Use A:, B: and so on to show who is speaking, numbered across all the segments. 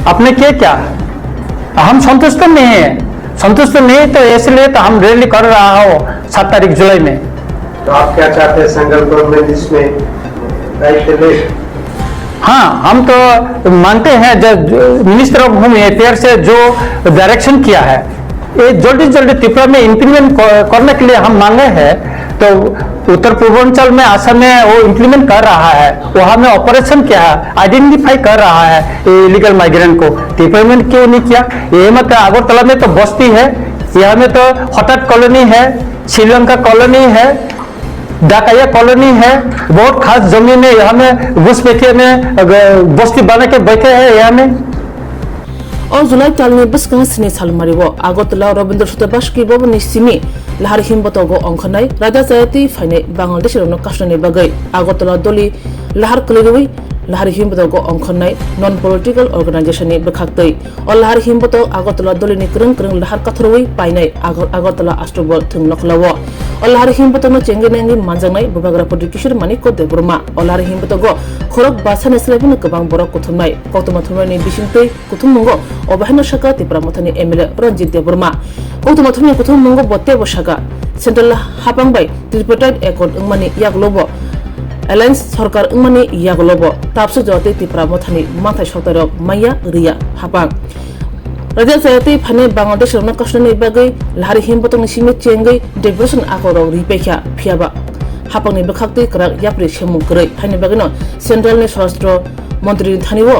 A: आपने किया क्या? हम संतुष्ट नहीं है, संतुष्ट नहीं तो इसलिए तो हम रैली कर रहा हो 7 तारीख जुलाई में।
B: तो आप क्या चाहते हैं सेंट्रल गवर्नमेंट इसमें दायित्व ले?
A: हाँ, हम तो मानते हैं जब मिनिस्टर ऑफ होम अफेयर से जो डायरेक्शन किया है ये जल्दी जल्दी त्रिपुरा में इम्प्लीमेंट करने के लिए हम मांगे हैं। तो उत्तर पूर्वांचल में असम में वो इम्प्लीमेंट कर रहा है, वहाँ में ऑपरेशन क्या है, आइडेंटिफाई कर रहा है इलीगल माइग्रेंट को, त्रिपुरा में क्यों नहीं किया? ये मत अगरतला में तो बस्ती है, यहाँ में तो हठात कॉलोनी है, श्रीलंका कॉलोनी है, डाकाया कॉलोनी है, बहुत खास जमीन है, यहाँ में घुसपैठिए में बस्ती बना के बैठे हैं यहाँ में।
C: और जुलाई तालनि बसकां सिने सालमारिबो आगरतला रविंद्र सुतबास की बबनि सिमी लाहार हिमबतगो अंखनाय राजा जायति फाइने बांग्लादेश रनो काशनानि बागै आगरतला दलि लाहार कलिरui लाहार हिमबतगो अंखनाय नन पॉलिटिकल ऑर्गेनाइजेशन नि बखाक्तै और लाहार हिमबत आगरतला दलिनि क्रंग क्रंग लाहार काथरui पाइनाय आगरतला आष्ट्रबल थुं नखलावो और लाहार हिमबतनो चेंगेनेंगि मानजांनाय बबाग्रा पदि किशोर मानिक देबरमा और लाहार हिमबतगो खरक बासाने स्लाइबनो गोबां बर कुथुमनाय गौतम थुमनि बिसिंतै कुथुममंगो अबहायनो शाखा त्रिपुरा मथानि एमएलए रंजित देबरमा गौतम थुमनि कुथुममंगो बतेबो शाखा सेंट्रल हापांबाय ट्रिपटाइड एकॉर्ड अंगमानि यागलोबो एलायंस सरकार अंगमानि यागलोबो तापसो जते त्रिपुरा मथानि माथाय सौतारक माया रिया हापां राजा जायते फाने बांग्लादेश रनो काशनानि बागै लाहार हिमबतनि सिमे चेंगै डेपुटेशन आकराव रिपेख्या फियाबा हापांनि बखाक्तै कराक याप्रि सेमुगरै हानि बागैनो सेंट्रलनि स्वराष्ट्र मंत्री थानिवो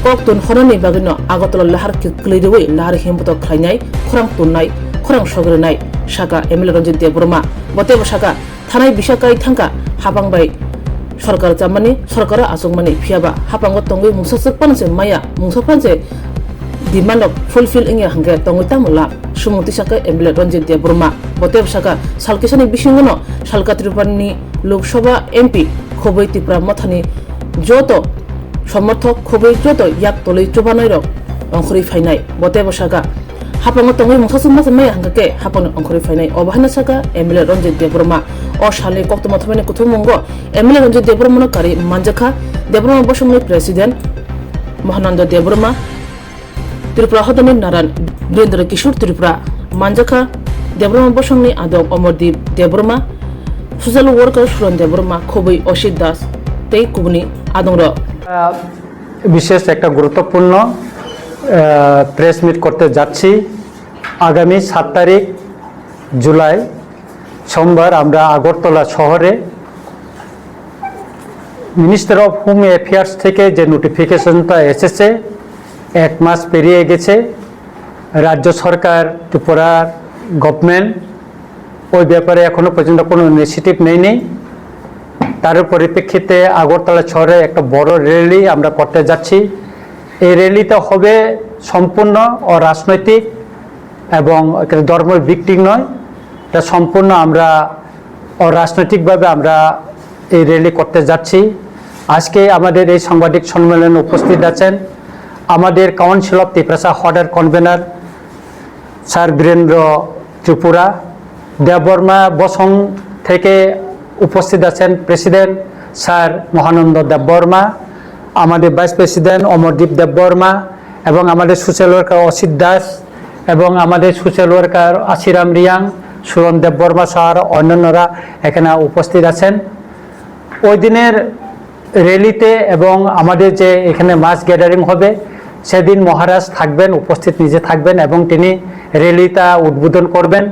C: कक्तुन हरनि बागैनो आगरतला लाहार क्लैरui लाहार हिमबत खायनाय खरां तुननाय खरां सग्रनाय शाखा एमएलए रंजित देबरमा बतेबो शाखा थानाय बिसाकाय थांका हापांबाय सरकार जामानि सरकारा आसंमानि फियाबा हापांगो तंगै मुसासकपानसे माया मुसाफानसे डिमांड फुलफिल इंगे हंगे तंगैता मुला सुमुंति शाखा एमएलए रंजित देबरमा बतेबो शाखा सालकिसानि बिसिंगनो सालका त्रिपुरानि लोकसभा एमपी खबै त्रिपुरा मथानि जतो समर्थक खबै जतो याक तलै चबानाय रक अंखरि फाइनाय बतेबो शाखा हापांगो तंगै मुसासकमासे माया हंगे हापांगो अंखरि फाइनाय अबहायना शाखा एमएलए रंजित देबरमा और सालनि कक्तमा थमेनि कुथुमंगो एमएलए रंजित देबरमनो कारी मानजाखा देबरमा बसुमनि प्रेसिडेंट महानंद देबरमा त्रिपुरा हदनि नारायण वीरेंद्र किशोर त्रिपुरा मानजाखा देबरमा बसंनि आदब अमरदीप देबरमा सोशल वर्कर सुरन देबरमा खबै असित दास तै कुबनि आदंर
A: বিশেষ একটা গুরুত্বপূর্ণ প্রেস মিট করতে যাচ্ছি। আগামী 7 তারিখ জুলাই সোমবার আমরা আগরতলা শহরে মিনিস্টার অফ হোম অ্যাফেয়ার্স থেকে যে নোটিফিকেশনটা এসেছে 1 মাস পেরিয়ে গেছে, রাজ্য সরকার ত্রিপুরার গভর্নমেন্ট ওই ব্যাপারে এখনো পর্যন্ত কোনো ইনিশিয়েটিভ নেয়নি। তার পরিপ্রেক্ষিতে আগরতলা শহরে একটা বড় র্যালি আমরা করতে যাচ্ছি। এই র্যালিটা হবে সম্পূর্ণ অরাজনৈতিক এবং ধর্ম ভিত্তিক নয়, এটা সম্পূর্ণ আমরা অরাজনৈতিকভাবে আমরা এই র্যালি করতে যাচ্ছি। আজকে আমাদের এই সাংবাদিক সম্মেলনে উপস্থিত আছেন আমাদের কাউন্সিল অফ ত্রিপুরা হডার কনভেনার স্যার বীরেন্দ্র ত্রিপুরা, দেববর্মা বসং থেকে উপস্থিত আছেন প্রেসিডেন্ট স্যার মহানন্দ দেববর্মা, আমাদের ভাইস প্রেসিডেন্ট অমরদীপ দেববর্মা এবং আমাদের সোশ্যাল ওয়ার্কার অসিত দাস এবং আমাদের সোশ্যাল ওয়ার্কার আশিরাম রিয়াং, সুরন দেববর্মা সহ অন্যান্যরা এখানে উপস্থিত আছেন। ওই দিনের র্যালিতে এবং আমাদের যে এখানে মাস গ্যাদারিং হবে সেদিন মহারাজ থাকবেন, উপস্থিত নিজে থাকবেন এবং তিনি র্যালিটা উদ্বোধন করবেন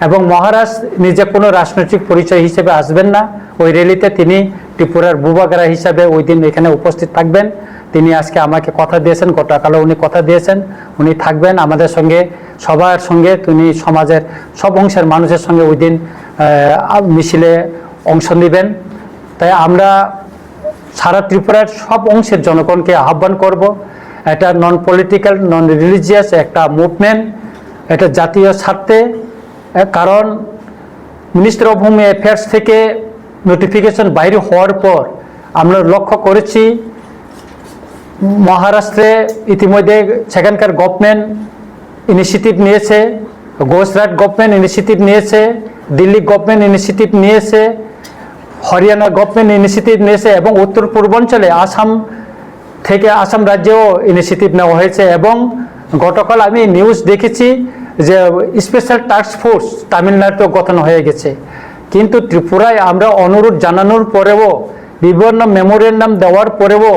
A: এবং মহারাজ নিজে কোনো রাজনৈতিক পরিচয় হিসেবে আসবেন না। ওই র্যালিতে তিনি ত্রিপুরার বুবাগরা হিসাবে ওই দিন এখানে উপস্থিত থাকবেন। তিনি আজকে আমাকে কথা দিয়েছেন, গতকালও উনি কথা দিয়েছেন উনি থাকবেন আমাদের সঙ্গে, সবার সঙ্গে। তিনি সমাজের সব অংশের মানুষের সঙ্গে ওই দিন মিছিলে অংশ নেবেন। তাই আমরা সারা ত্রিপুরার সব অংশের জনগণকে আহ্বান করব, এটা নন পলিটিক্যাল নন রিলিজিয়াস একটা মুভমেন্ট, এটা জাতীয় স্বার্থে। কারণ মিনিস্টার অফ হোম অ্যাফেয়ার্স থেকে নোটিফিকেশন বাইরে হওয়ার পর আমরা লক্ষ্য করেছি মহারাষ্ট্রে ইতিমধ্যে সেখানকার গভর্নমেন্ট ইনিশিয়েটিভ নিয়েছে, গুজরাট গভর্নমেন্ট ইনিশিয়েটিভ নিয়েছে, দিল্লি গভর্নমেন্ট ইনিশিয়েটিভ নিয়েছে, হরিয়ানা গভর্নমেন্ট ইনিশিয়েটিভ নিয়েছে এবং উত্তর পূর্বাঞ্চলে আসাম থেকে আসাম রাজ্যেও ইনিশিয়েটিভ নেওয়া হয়েছে এবং গতকাল আমি নিউজ দেখেছি যে স্পেশাল টাস্ক ফোর্স তামিলনাড়ুতেও গঠন হয়ে গেছে। কিন্তু ত্রিপুরায় আমরা অনুরোধ জানানোর পরেও বিভিন্ন মেমোরিয়াম দেওয়ার পরেও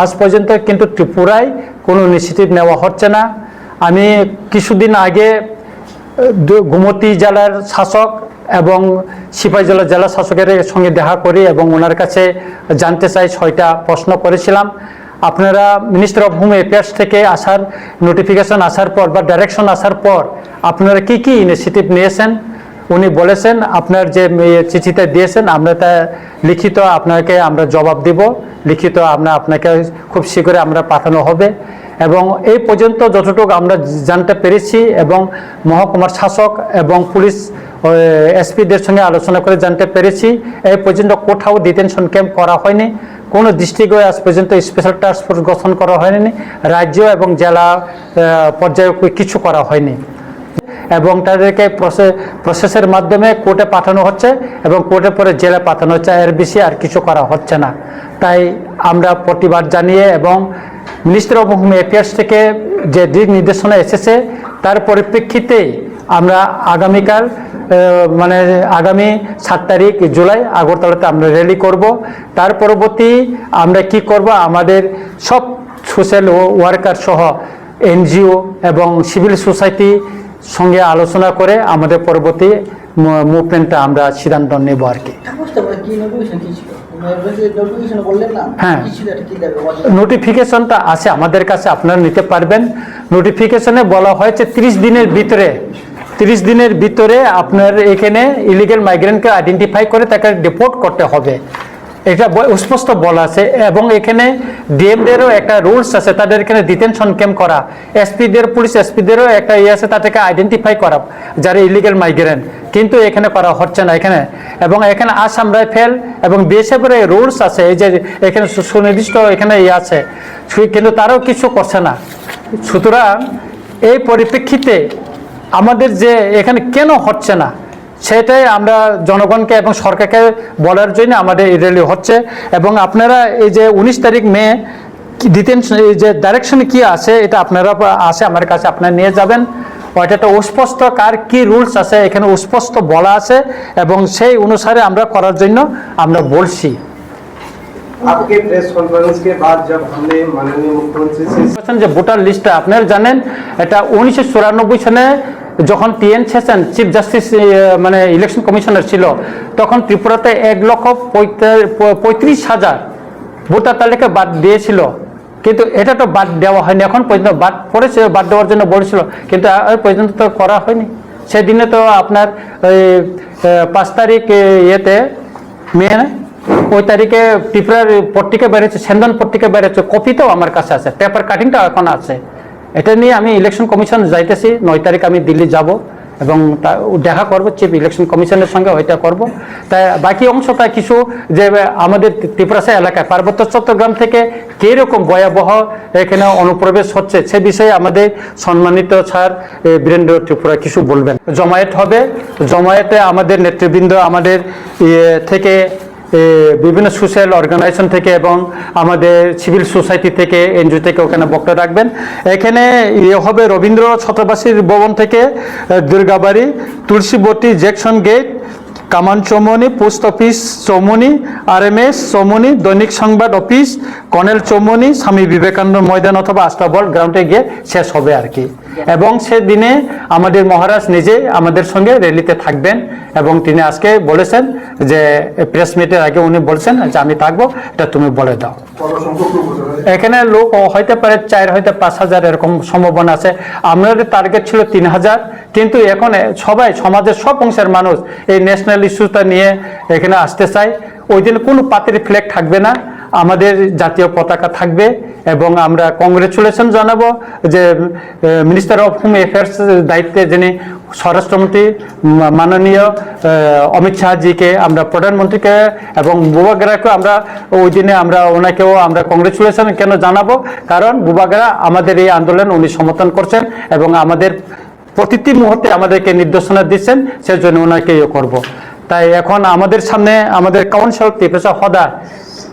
A: আজ পর্যন্ত কিন্তু ত্রিপুরায় কোনো ইনিশিয়েটিভ নেওয়া হচ্ছে না। আমি কিছুদিন আগে গোমতী জেলার শাসক এবং সিপাহীজলা জেলা শাসকের সঙ্গে দেখা করি এবং ওনার কাছে জানতে চাই 6টা প্রশ্ন করেছিলাম। আপনারা মিনিস্টার অফ হোম অ্যাফেয়ার্স থেকে আসার নোটিফিকেশন আসার পর বা ডাইরেকশন আসার পর আপনারা কি কি ইনিশিয়েটিভ নিয়েছেন? উনি বলেছেন আপনার যে চিঠিটা দিয়েছেন আমরা তা লিখিত আপনাকে আমরা জবাব দিব, লিখিত আপনাকে খুব শীঘ্রই আমরা পাঠানো হবে। এবং এই পর্যন্ত যতটুকু আমরা জানতে পেরেছি এবং মহকুমার শাসক এবং পুলিশ এসপিদের সঙ্গে আলোচনা করে জানতে পেরেছি এই পর্যন্ত কোথাও ডিটেনশন ক্যাম্প করা হয়নি, কোনো ডিস্ট্রিক্টে আজ পর্যন্ত স্পেশাল টাস্ক ফোর্স গঠন করা হয়নি, রাজ্য এবং জেলা পর্যায়ে কিছু করা হয়নি এবং তাদেরকে প্রসেসের মাধ্যমে কোর্টে পাঠানো হচ্ছে এবং কোর্টের পরে জেলে পাঠানো হচ্ছে, এর বেশি আর কিছু করা হচ্ছে না। তাই আমরা প্রতিবাদ জানিয়ে এবং মিনিস্টার অফ হোম অ্যাফেয়ার্স থেকে যে দিক নির্দেশনা এসেছে তার পরিপ্রেক্ষিতে আমরা আগামীকাল আগামী 7 তারিখ জুলাই আগরতলাতে আমরা র্যালি করব। তার পরবর্তী আমরা কি করব, আমাদের সব সোশ্যাল ওয়ার্কার সহ এনজিও এবং সিভিল সোসাইটি সঙ্গে আলোচনা করে আমাদের পরবর্তী মুভমেন্টটা আমরা সিদ্ধান্ত নেব আর কি। হ্যাঁ, নোটিফিকেশনটা আছে আমাদের কাছে, আপনারা নিতে পারবেন। নোটিফিকেশনে বলা হয়েছে 30 দিনের ভিতরে আপনার এখানে ইলিগাল মাইগ্রেন্টকে আইডেন্টিফাই করে তাকে ডিপোর্ট করতে হবে, এটা স্পষ্ট বলা আছে। এবং এখানে ডিএমদেরও একটা রুলস আছে, তাদের এখানে ডিটেনশন ক্যাম্প করা, পুলিশ এসপিদেরও একটা আছে, তাদেরকে আইডেন্টিফাই করা যারা ইলিগাল মাইগ্রেন্ট, কিন্তু এখানে করা হচ্ছে না এখানে। এবং এখানে আসাম রাইফেল এবং বিএসএফের রুলস আছে, এই যে এখানে সুনির্দিষ্ট এখানে আছে, কিন্তু তারাও কিছু করছে না। সুতরাং এই পরিপ্রেক্ষিতে আমাদের যে এখানে কেন হচ্ছে না সেটাই আমরা জনগণকে এবং সরকারকে বলার জন্য আমাদের এই র্যালি হচ্ছে। এবং আপনারা এই যে 19 তারিখ মে ডিটেনশন যে ডাইরেকশনে কি আছে এটা আপনারা আছে আমার কাছে আপনারা নিয়ে যাবেন। ওইটা একটা স্পষ্ট কার কি রুলস আছে এখানে স্পষ্ট বলা আছে এবং সেই অনুসারে আমরা করার জন্য আমরা বলছি।
B: आपके प्रेस कॉन्फ्रेंस के बाद जब हमने माननीय मुख्यमंत्री से
A: যে ভোটার লিস্টটা আপনারা জানেন, এটা 1994 সালে যখন TN Seshan chief justice election commissioner ছিল তখন ত্রিপুরাতে 1,35,000 ভোটার তালিকা বাদ দিয়েছিল, কিন্তু এটা তো বাদ দেওয়া হয়নি, এখন পর্যন্ত বাদ পড়েছে, বাদ দেওয়ার জন্য বলেছিল কিন্তু পর্যন্ত তো করা হয়নি। সেদিনে তো আপনার 5 তারিখ মে ওই তারিখে ত্রিপুরার পত্রিকা বেড়েছে, সেন্দন পত্রিকা বেড়েছে, কপিটাও আমার কাছে আছে, পেপার কাটিংটাও এখন আছে। এটা নিয়ে আমি ইলেকশন কমিশন যাইতেছি, 9 তারিখ আমি দিল্লি যাব এবং দেখা করব চিফ ইলেকশন কমিশনের সঙ্গে, ওইটা করব। তাই বাকি অংশটা কিছু যে আমাদের ত্রিপুরা এলাকায় পার্বত্য চট্টগ্রাম থেকে কীরকম ভয়াবহ এখানে অনুপ্রবেশ হচ্ছে সে বিষয়ে আমাদের সম্মানিত স্যার বীরেন্দ্র ত্রিপুরা কিছু বলবেন। জমায়েত হবে, জমায়েতে আমাদের নেতৃবৃন্দ আমাদের থেকে বিভিন্ন সোশ্যাল অর্গানাইজেশন থেকে এবং আমাদের সিভিল সোসাইটি থেকে এনজিও থেকে ওখানে বক্তব্য রাখবেন। এখানে হবে রবীন্দ্র ছত্রবাসীর ভবন থেকে দুর্গাবাড়ি, তুলসীবতী জেকশন গেট, কামান Chaumoni, post office Chaumoni, RMS Chaumoni, দৈনিক সংবাদ অফিস, কর্নেল চৌমনি, স্বামী বিবেকানন্দ ময়দান অথবা আস্তাবল গ্রাউন্ডে গিয়ে শেষ হবে আর কি। এবং সেদিনে আমাদের মহারাজ নিজে আমাদের সঙ্গে র্যালিতে থাকবেন এবং তিনি আজকে বলেছেন যে প্রেস মিটের আগে উনি বলছেন যে আমি থাকবো, এটা তুমি বলে দাও। এখানে লোক হইতে পারে 4 হইতে 5,000 এরকম সম্ভাবনা আছে। আমাদের টার্গেট ছিল 3,000, কিন্তু এখন সবাই সমাজের সব অংশের মানুষ এই ন্যাশনাল ইস্যুটা নিয়ে এখানে আসতে চায়। ওই দিন কোনো পাতের ফ্ল্যাগ থাকবে না, আমাদের জাতীয় পতাকা থাকবে এবং আমরা কংগ্রেচুলেশন জানাবো যে মিনিস্টার অফ হোম অ্যাফেয়ার্স দায়িত্বে যিনি স্বরাষ্ট্রমন্ত্রী মাননীয় অমিত শাহজিকে, আমরা প্রধানমন্ত্রীকে এবং বুবাগেরাকে আমরা ওই দিনে আমরা ওনাকেও আমরা কংগ্রেচুলেশন কেন জানাবো, কারণ বুবাগেরা আমাদের এই আন্দোলন উনি সমর্থন করছেন এবং আমাদের প্রতিটি মুহূর্তে আমাদেরকে নির্দেশনা দিচ্ছেন, সেজন্য ওনাকে করব। তাই এখন আমাদের সামনে আমাদের কাউন্সিলর ত্রিপুরা হদা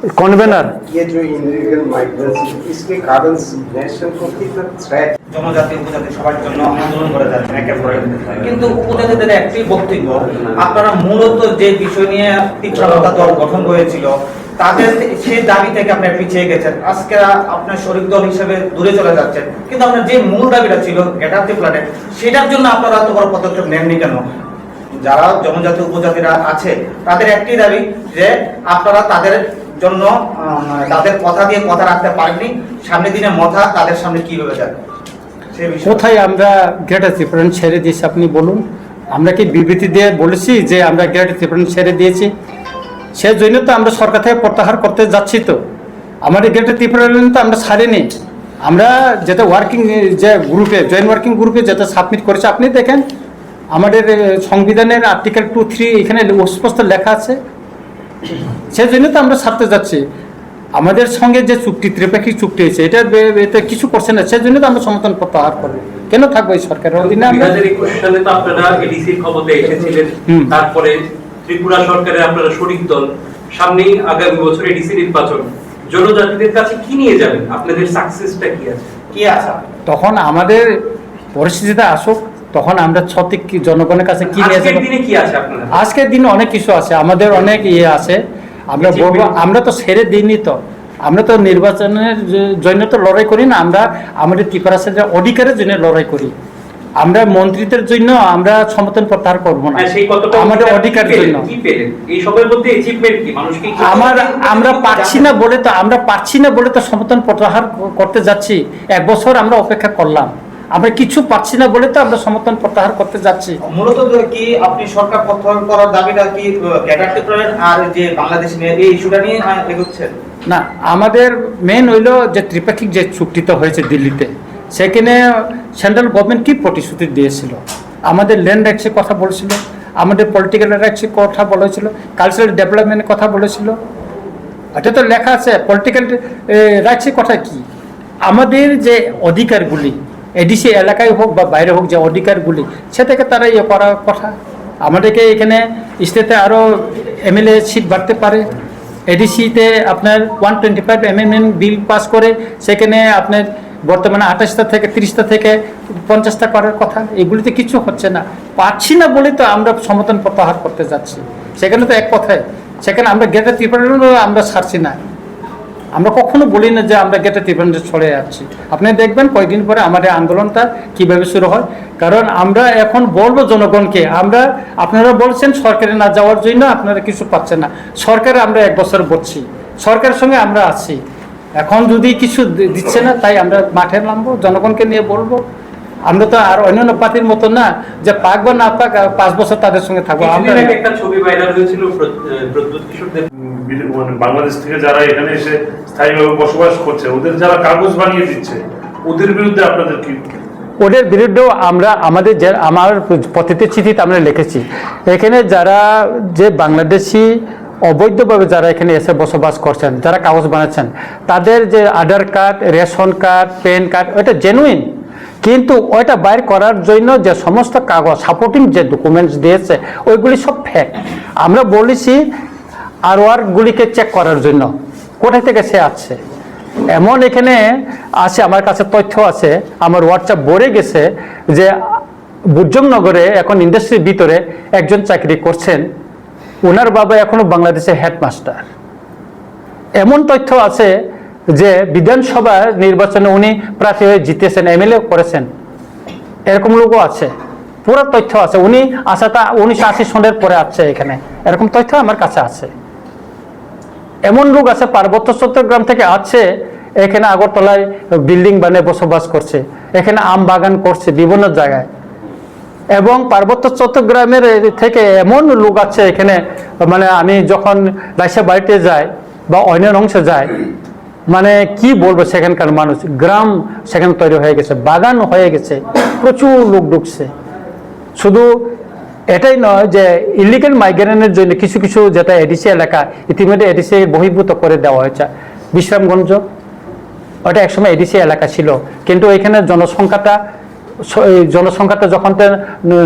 A: कन्वेनर
B: ये जो इलीगल माइग्रेंट्स इसके कारण नेशन को कितना थ्रेट
D: জনজাতি উপজাতি সবার জন্য আন্দোলন করে যাচ্ছেন একের পর এক। কিন্তু উপজাতিদের একটি বক্তব্য, আপনারা মূলত যে বিষয় নিয়ে তীব্রতা দল গঠন হয়েছিল তাদের সেই দাবি থেকে আপনারা পিছিয়ে গেছেন, আজকে আপনার শরিক দল হিসেবে দূরে চলে যাচ্ছেন, কিন্তু আপনার যে মূল দাবিটা ছিল গেটার দি প্ল্যানেট, সেটার জন্য আপনারা এত বড় পদক্ষেপ নেননি কেন? যারা জনজাতি উপজাতিরা আছে তাদের একটি দাবি যে আপনারা তাদের জন্য তাদের কথা দিয়ে কথা রাখতে পারেননি, সামনের দিনে মাথা তাদের সামনে কিভাবে যাবে সেই বিষয়ে
A: কোথায় আমরা গ্রেটার ত্রিপুরা ছেড়ে দিয়েছি আপনি বলুন? আমরা কি বিবৃতি দিয়ে বলেছি যে আমরা গ্রেটার ত্রিপুরা ছেড়ে দিয়েছি? সেই জন্য তো আমরা সরকার থেকে প্রত্যাহার করতে যাচ্ছি। তো আমাদের গ্রেটার ত্রিপুরা তো আমরা ছাড়িনি। আমরা যেটা ওয়ার্কিং যে গ্রুপে জয়েন্ট ওয়ার্কিং গ্রুপে যেটা সাবমিট করেছে আপনি দেখেন, আমাদের সংবিধানের আর্টিকেল 2-3 এখানে স্পষ্ট লেখা আছে। সেই জন্য তো আমরা ছাড়তে যাচ্ছি। আমাদের সঙ্গে যে চুক্তি ত্রিপাক্ষিক চুক্তি হয়েছে এটা কিছু করছে না, সেই জন্য তো আমরা সমর্থন প্রত্যাহার করবো। কেন থাকবো এই সরকারের অধীনে?
E: 2021 সালে তো আপনারা এডিসির ক্ষমতায় এসেছিলেন, তারপরে ত্রিপুরা সরকারের আপনারা শরিক দল, সামনেই আগামী বছর এডিসি নির্বাচন, জনজাতিদের কাছে কি নিয়ে যাবেন? আপনাদের সাকসেসটা কি আছে?
D: কি আছে?
A: তখন আমাদের পরিস্থিতিতে আসুক, তখন আমরা সঠিক জনগণের কাছে কি নিয়ে
E: আজকের
A: যাবো।
E: দিনে কি আছে আপনাদের?
A: আজকের দিনে অনেক কিছু আছে, আমাদের অনেক ইয়ে আছে। আমরা বলবো আমরা তো ছেড়ে দিইনি। তো আমরা তো নির্বাচনের জন্য তো লড়াই করি না, আমরা আমাদের ত্রিপুরার অধিকারের জন্য লড়াই করি। আমরা মন্ত্রীদের জন্য আমরা সমর্থন প্রত্যাহার করবো না,
E: সেই কতটা
A: আমাদের অধিকারের জন্য।
E: কি পেলেন এই সবের মধ্যে? অ্যাচিভমেন্ট কি? মানুষকে
A: আমরা পাচ্ছি না বলে তো সমর্থন প্রত্যাহার করতে যাচ্ছি। 1 বছর আমরা অপেক্ষা করলাম, আমরা কিছু পাচ্ছি না বলে তো আমরা সমর্থন প্রত্যাহার করতে যাচ্ছি।
D: মূলত কি আপনি সরকার প্রত্যাহার করার দাবিটা কি গেটার দি প্ল্যানেট আর যে বাংলাদেশ নিয়ে এই ইস্যুটা নিয়ে এগোচ্ছেন?
A: না, আমাদের মেন হইল যে ত্রিপাক্ষিক যে চুক্তিটা হয়েছে দিল্লিতে, সেখানে সেন্ট্রাল গভর্নমেন্ট কি প্রতিশ্রুতি দিয়েছিল? আমাদের ল্যান্ড রাইটসের কথা বলেছিল, আমাদের পলিটিক্যাল রাইটসের কথা বলেছিল, কালচারাল ডেভেলপমেন্টের কথা বলেছিল। এটা তো লেখা আছে। পলিটিক্যাল রাইটসের কথা কি? আমাদের যে অধিকারগুলি এডিসি এলাকায় হোক বা বাইরে হোক, যে অধিকারগুলি সেটাকে তারা ইয়ে করার কথা। আমাদেরকে এখানে স্টেটে আরও এমএলএ সিট বাড়তে পারে। এডিসিতে আপনার 125 অ্যামেন্ডমেন্ট বিল পাস করে সেখানে আপনার বর্তমানে 28টা থেকে 30টা থেকে 50টা করার কথা। এগুলিতে কিছু হচ্ছে না, পাচ্ছি না বলে তো আমরা সমর্থন প্রত্যাহার করতে যাচ্ছি। সেখানে তো এক কথায়, সেখানে আমরা গ্রেটার ত্রিপুরা আমরা ছাড়ছি না। আমরা কখনো বলি না যে আমরা গ্রেটার ত্রিপুরা ছড়ে যাচ্ছি। আপনি দেখবেন কয়েকদিন পরে আমাদের আন্দোলনটা কিভাবে শুরু হয়। কারণ আমরা এখন বলবো জনগণকে, আপনারা বলছেন সরকারে না যাওয়ার জন্য আপনারা কিছু পাচ্ছেন না। সরকারে আমরা 1 বছর বলছি, সরকারের সঙ্গে আমরা আছি। এখন যদি কিছু দিচ্ছে না, তাই আমরা মাঠে নামবো, জনগণকে নিয়ে বলবো। আমরা তো আর অন্যান্য পার্টির মতো না যে পাক বা না পাক 5 বছর তাদের সঙ্গে থাকবো। আমরা
E: একটা ছবি ভাইরাল হয়েছিল প্রদ্যুৎ কিশোরদের,
F: বাংলাদেশ থেকে যারা এখানে এসে স্থায়ীভাবে বসবাস করছে, ওদের যারা কাগজ বানিয়ে দিচ্ছে, ওদের বিরুদ্ধে আপনাদের কি?
A: ওদের বিরুদ্ধেও আমরা আমার প্রতিটি চিঠিতে আমরা লিখেছি, এখানে যারা যে বাংলাদেশি অবৈধভাবে যারা এখানে এসে বসবাস করছেন, যারা কাগজ বানাচ্ছেন, তাদের যে Aadhaar card, ration card, PAN card, ওইটা জেনুইন। কিন্তু ওইটা বাইর করার জন্য যে সমস্ত কাগজ সাপোর্টিং যে ডকুমেন্টস দিয়েছে ওইগুলি সব ফেক। আমরা বলেছি আর ওয়ার্কগুলিকে চেক করার জন্য কোথায় থেকে সে আসছে। এমন এখানে আছে, আমার কাছে তথ্য আছে, আমার হোয়াটসঅ্যাপ ভরে গেছে যে বুর্জংনগরে এখন ইন্ডাস্ট্রির ভিতরে একজন চাকরি করছেন, ওনার বাবা এখনো বাংলাদেশের হেডমাস্টার। এমন তথ্য আছে যে বিধানসভা নির্বাচনে উনি প্রার্থী হয়ে জিতেছেন, এমএলএ করেছেন, এরকম লোকও আছে। পুরো তথ্য আছে। উনি আসাটা 1980 সনের পরে আসছে এখানে, এরকম তথ্য আমার কাছে আছে। এমন লোক আছে পার্বত্য চট্টগ্রাম থেকে আছে, এখানে আগরতলায় বিল্ডিং বানিয়ে বসবাস করছে, এখানে আম বাগান করছে বিভিন্ন জায়গায়। এবং পার্বত্য চট্টগ্রামের থেকে এমন লোক আছে এখানে, মানে আমি যখন রাইসা বাড়িতে যাই বা অন্য অংশে যাই, মানে কি বলবো, সেখানকার মানুষ, গ্রাম সেখানে তৈরি হয়ে গেছে, বাগান হয়ে গেছে, প্রচুর লোক ঢুকছে। শুধু এটাই নয় যে ইলিগাল মাইগ্রেন্টের জন্য কিছু কিছু যেটা এডিসি এলাকা ইতিমধ্যে এডিসি বহির্ভূত করে দেওয়া হয়েছে। বিশ্রামগঞ্জ ওটা একসময় এডিসি এলাকা ছিল, কিন্তু এখানে জনসংখ্যাটা যখন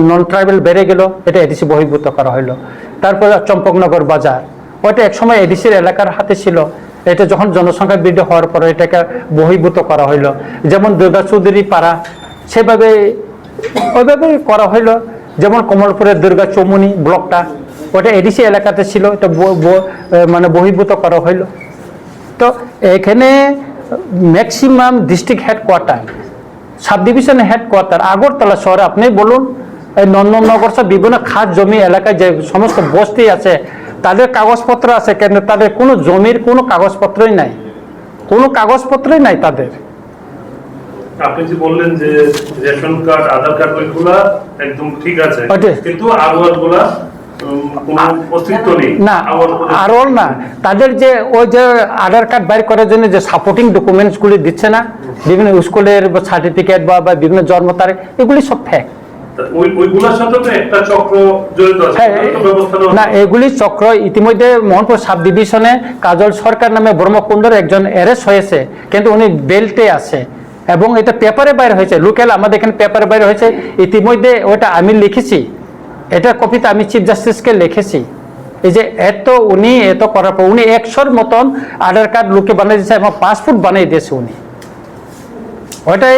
A: নন ট্রাইবেল বেড়ে গেল, এটা এডিসি বহির্ভূত করা হলো। তারপরে চম্পকনগর বাজার, ওটা একসময় এডিসির এলাকার হাতে ছিল, এটা যখন জনসংখ্যা বৃদ্ধি হওয়ার পরে এটাকে বহির্ভূত করা হইলো, যেমন দুর্গা চৌধুরী পাড়া সেভাবে ওইভাবে করা হইলো। যেমন কমলপুরের দুর্গা চৌমুনি ব্লকটা ওটা এডিসি এলাকাতে ছিল, এটা মানে বহির্ভূত করা হইলো। তো এখানে maximum district headquarter, sub division headquarter Agartala শহরে আপনি বলুন, এই নন্দননগর সব বিভিন্ন খাস জমি এলাকায় যে সমস্ত বস্তি আছে তাদের কাগজপত্র আছে, কিন্তু তাদের কোনো জমির কোনো কাগজপত্রই নাই, কোনো কাগজপত্রই নাই তাদের।
F: আপনি যে বললেন যে রেশন কার্ড, আধার কার্ড ওইগুলা একদম ঠিক আছে, কিন্তু আরওয়াল গুলা কোনো অস্তিত্ব নেই
A: না, আরওয়াল না, তাদের যে ওই যে আধার কার্ড বাইর করার জন্য যে সাপোর্টিং ডকুমেন্টসগুলি দিচ্ছে না, বিভিন্ন স্কুলের সার্টিফিকেট বা বিভিন্ন জন্ম তারিখ, এগুলি সব ফেক।
F: ওইগুলোর সাথে তো একটা চক্র জড়িত আছে,
A: না এগুলি চক্র। ইতিমধ্যে মোহনপুর সাব ডিভিশনে কাজল সরকার নামে ব্রহ্মকুণ্ডর একজন অ্যারেস্ট হয়েছে, কিন্তু উনি বেল্টে আছে এবং এটা পেপারে বাইরে হয়েছে, লোকাল আমাদের এখানে পেপারে বাইরে হয়েছে। ইতিমধ্যে ওটা আমি লিখেছি, এটার কপিতে আমি চিফ জাস্টিসকে লিখেছি। এই যে উনি এত করার পর উনি 100 মতন আধার কার্ড লোকে বানিয়ে দিয়েছে এবং পাসপোর্ট বানিয়ে দিয়েছে উনি, ওটাই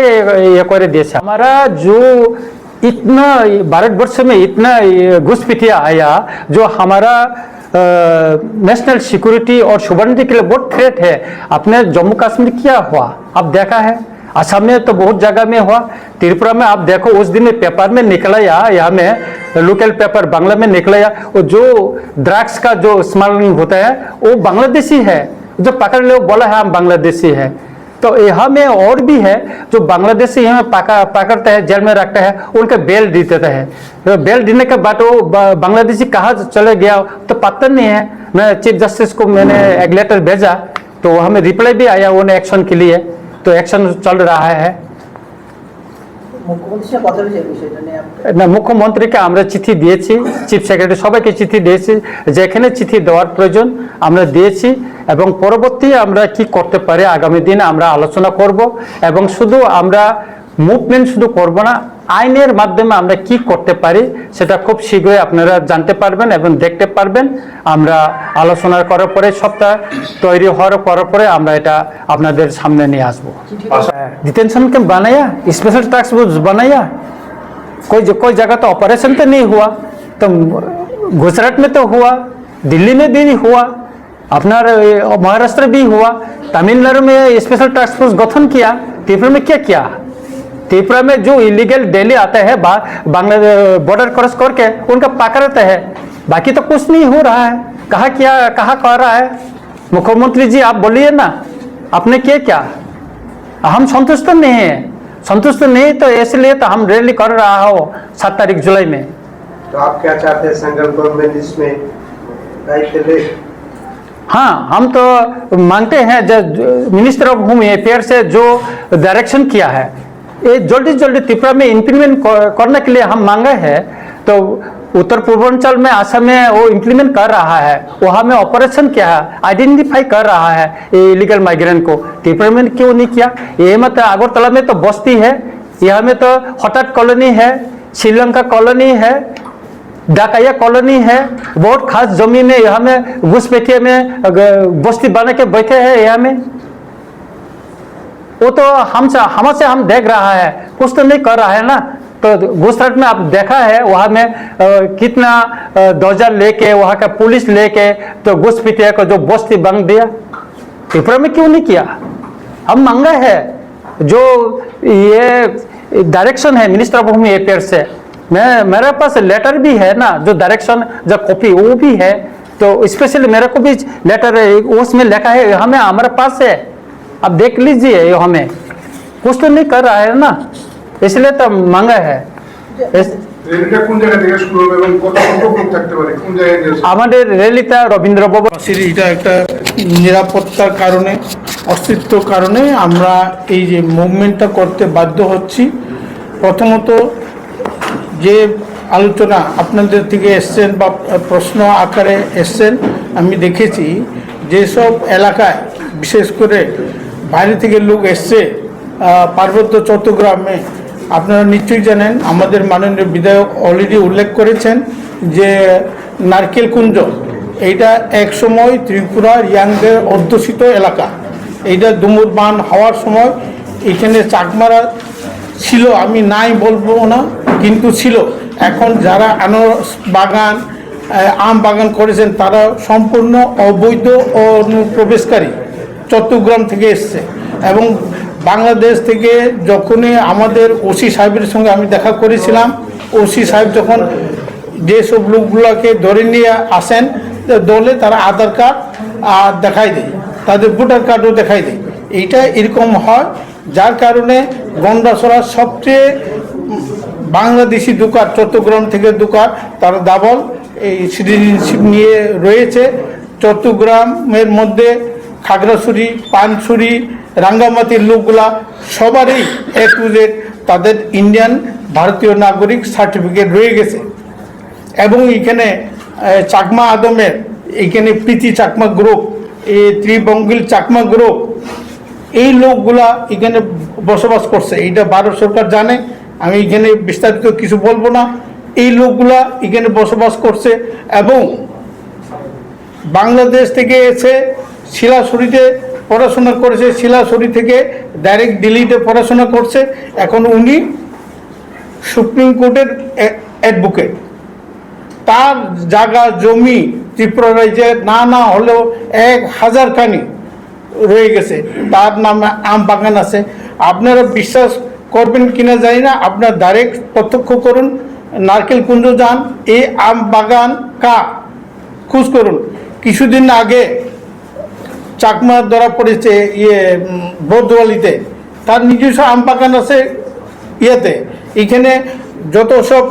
A: ইয়ে করে দিয়েছে। हमारा जो इतना भारतवर्ष में इतना घुसपैठिया आया, जो हमारा नेशनल सिक्योरिटी और सुवर्णिटी के लिए बहुत थ्रेट है। अपने जम्मू कश्मीर क्या हुआ आप देखा है, असम में तो बहुत जगह में हुआ, त्रिपुरा में आप देखो उस दिन पेपर में निकला, यहाँ में लोकल पेपर बांग्ला में निकला, वो जो ड्रग्स का जो स्मगलिंग होता है वो बांग्लादेशी है, जो पकड़ लो बोला है हम बांग्लादेशी है। तो यहाँ में और भी है जो बांग्लादेशी यहाँ पकड़ते हैं, जेल में रखते हैं, उनका बेल दे देते हैं। तो बेल देने के बाद वो बांग्लादेशी कहाँ चले गया तो पता नहीं है। मैं चीफ जस्टिस को मैंने एक लेटर भेजा, तो हमें रिप्लाई भी आया उन्हें एक्शन के लिए, तो एक्शन चल रहा है। না মুখ্যমন্ত্রীকে আমরা চিঠি দিয়েছি, চিফ সেক্রেটারি সবাইকে চিঠি দিয়েছি, যেখানে চিঠি দেওয়ার প্রয়োজন আমরা দিয়েছি এবং পরবর্তী আমরা কি করতে পারি আগামী দিনে আমরা আলোচনা করব। এবং শুধু আমরা মুভমেন্ট শুধু করব না, আইনের মাধ্যমে আমরা কি করতে পারি সেটা খুব শীঘ্রই আপনারা জানতে পারবেন এবং দেখতে পারবেন। আমরা আলোচনা করার পরে সপ্তাহ তৈরি হওয়ার পরে আমরা এটা আপনাদের সামনে নিয়ে আসবো। डिटेंशन कैंप बनाया, स्पेशल टास्क फोर्स बनाया, कोई जगह तो ऑपरेशन तो नहीं हुआ, तो गुजरात में तो हुआ, दिल्ली में भी हुआ, अपना महाराष्ट्र भी हुआ, तमिलनाडु में स्पेशल टास्क फोर्स गठन किया, त्रिपुरा में क्या किया? त्रिपुरा में जो इलीगल दिल्ली आता है बांग्लादेश बॉर्डर क्रॉस करके उनका पकड़ते हैं, बाकी तो कुछ नहीं हो रहा है। कहाँ कर रहा है मुख्यमंत्री जी, आप बोलिए ना आपने क्या? हम संतुष्ट नहीं है, संतुष्ट नहीं तो इसलिए तो हम रैली कर रहा हो 7 तारीख जुलाई में।
B: तो आप क्या चाहते हैं सेंट्रल गवर्नमेंट इसमें दायित्व ले?
A: हाँ, हम तो मांगते हैं जो मिनिस्टर ऑफ होम अफेयर से जो डायरेक्शन किया है ये जल्दी त्रिपुरा में इम्प्लीमेंट करने के लिए हम मांगे हैं। तो उत्तर पूर्वांचल में असम में वो इम्प्लीमेंट कर रहा है, वहाँ में ऑपरेशन क्या है आइडेंटिफाई कर रहा है ये इलीगल माइग्रेंट को, त्रिपुरा में क्यों नहीं किया? ये मत अगरतला में तो बस्ती है, यहाँ में तो हटाट कॉलोनी है, श्रीलंका कॉलोनी है, डाकाया कॉलोनी है, बहुत खास जमीन है, यहाँ में घुसपैठिया में बस्ती बना के बैठे हैं। यहाँ में वो तो हमसे हम देख रहा है, कुछ तो नहीं कर रहा है ना। तो गुजरात में आप देखा है वहाँ में कितना ध्वजा लेके वहाँ का पुलिस लेके तो घुसपैठिया को जो बस्ती बन दिया, त्रिपुरा में क्यों नहीं किया? हम मांगा है जो ये डायरेक्शन है मिनिस्टर ऑफ होम अफेयर से, मेरे पास लेटर भी है ना, जो डायरेक्शन जो कॉपी वो भी है, तो स्पेशली मेरे को भी लेटर उसमें लिखा है, हमें हमारे पास है, आप देख लीजिए। ये हमें कुछ तो नहीं कर रहा है ना, इसलिए तो मांगा है। আমাদের র্যালিটা রবীন্দ্র ভবন,
G: এটা একটা নিরাপত্তার কারণে অস্তিত্বর কারণে আমরা এই যে মুভমেন্টটা করতে বাধ্য হচ্ছি। প্রথমত যে আলোচনা আপনাদের থেকে এসছেন বা প্রশ্ন আকারে এসছেন, আমি দেখেছি যেসব এলাকায় বিশেষ করে বাইরে থেকে লোক এসছে, পার্বত্য চট্টগ্রামে আপনারা নিশ্চয়ই জানেন, আমাদের মাননীয় বিধায়ক অলরেডি উল্লেখ করেছেন যে নারকেল কুঞ্জ এইটা একসময় ত্রিপুরার ইয়াংদের অধ্যুষিত এলাকা। এইটা দুমুরবান হওয়ার সময় এখানে চাকমারা ছিল, আমি নাই বলবো না, কিন্তু ছিল। এখন যারা আনারস বাগান আম বাগান করেছেন তারা সম্পূর্ণ অবৈধ অনুপ্রবেশকারী, চট্টগ্রাম থেকে এসছে। এবং বাংলাদেশ থেকে যখনই আমাদের ওসি সাহেবের সঙ্গে আমি দেখা করেছিলাম, ওসি সাহেব যখন যেসব লোকগুলোকে ধরে নিয়ে আসেন দলে, তারা আধার কার্ড দেখাই দেয়, তাদের ভোটার কার্ডও দেখাই দেয়। এইটা এরকম হয়, যার কারণে গন্ডাছড়ার সবচেয়ে বাংলাদেশি দোকান, চট্টগ্রাম থেকে দোকান, তারা ডাবল এই সিটিজেনশিপ নিয়ে রয়েছে। চট্টগ্রামের মধ্যে খাগড়াছড়ি, পানছড়ি, রাঙ্গামাটির লোকগুলা সবারই এ টু জেড তাদের ইন্ডিয়ান ভারতীয় নাগরিক সার্টিফিকেট রয়ে গেছে। এবং এখানে চাকমা আদমের এখানে প্রীতি চাকমা গ্রুপ, এই ত্রিবঙ্গিল চাকমা গ্রুপ, এই লোকগুলা এখানে বসবাস করছে। এইটা ভারত সরকার জানে, আমি এখানে বিস্তারিত কিছু বলবো না। এই লোকগুলা এখানে বসবাস করছে এবং বাংলাদেশ থেকে এসে শিলাছড়িতে পড়াশোনা করেছে, শিলাছড়ি থেকে ডাইরেক্ট দিল্লিতে পড়াশোনা করছে। এখন উনি সুপ্রিম কোর্টের অ্যাডভোকেট। তার জায়গা জমি ত্রিপুরা রাজ্যে না হলেও 1000 খানি রয়ে গেছে, তার নামে আম বাগান আছে। আপনারা বিশ্বাস করবেন কিনা জানি না, আপনার ডাইরেক্ট প্রত্যক্ষ করুন, নারকেল কুঞ্জ যান, এই আম বাগান খোঁজ করুন। কিছুদিন আগে চাকমা ধরা পড়েছে বর্দোয়ালিতে, তার নিজস্ব আম বাগান আছে ইয়েতে। এখানে যত সব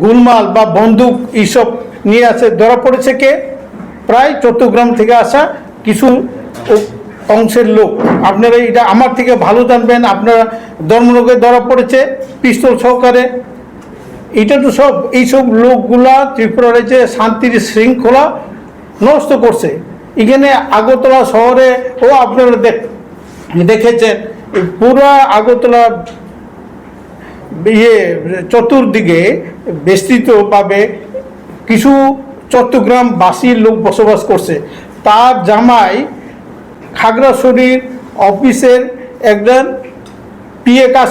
G: গুলমাল বা বন্দুক এইসব নিয়ে আছে, ধরা পড়েছে কে? প্রায় চট্টগ্রাম থেকে আসা কিছু অংশের লোক। আপনারা এটা আমার থেকে ভালো জানবেন, আপনারা ধর্মনগরে ধরা পড়েছে পিস্তল সহকারে। এটা তো সব এইসব লোকগুলা ত্রিপুরা রাজ্যে শান্তির শৃঙ্খলা নষ্ট করছে। এখানে আগরতলা শহরে আপনারা দেখেছেন, পুরো আগরতলা চতুর্দিকে বিস্তৃতভাবে কিছু চট্টগ্রামবাসীর লোক বসবাস করছে। তার জামাই খাগড়াছড়ির অফিসের একজন পিএ কাজ